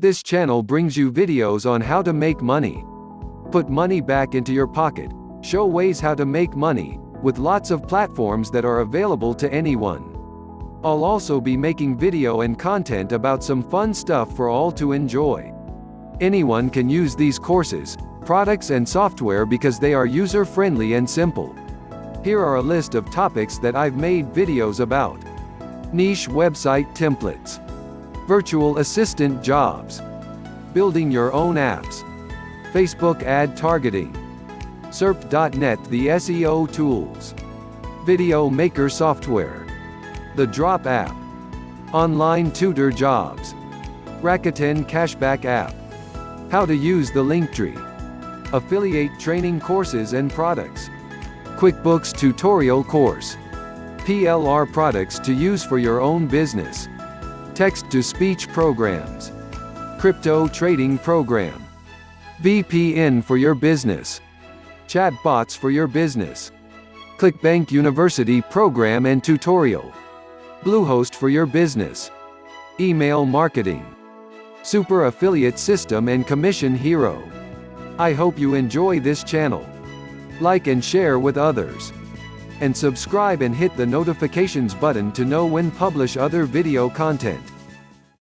This channel brings you videos on how to make money. Put money back into your pocket. Show ways how to make money, with lots of platforms that are available to anyone. I'll also be making video and content about some fun stuff for all to enjoy. Anyone can use these courses, products and software because they are user-friendly and simple. Here are a list of topics that I've made videos about. Niche website templates. Virtual assistant jobs. Building your own apps. Facebook ad targeting. SERP.net, the SEO tools. Video maker software. The Drop app. Online tutor jobs. Rakuten cashback app. How to use the Linktree. Affiliate training courses and products. QuickBooks tutorial course. PLR products to use for your own business. Text-to-speech programs. Crypto trading program. VPN for your business. Chatbots for your business. ClickBank University program and tutorial. Bluehost for your business. Email marketing. Super affiliate system and commission hero. I hope you enjoy this channel. Like and share with others. And subscribe and hit the notifications button to know when publish other video content.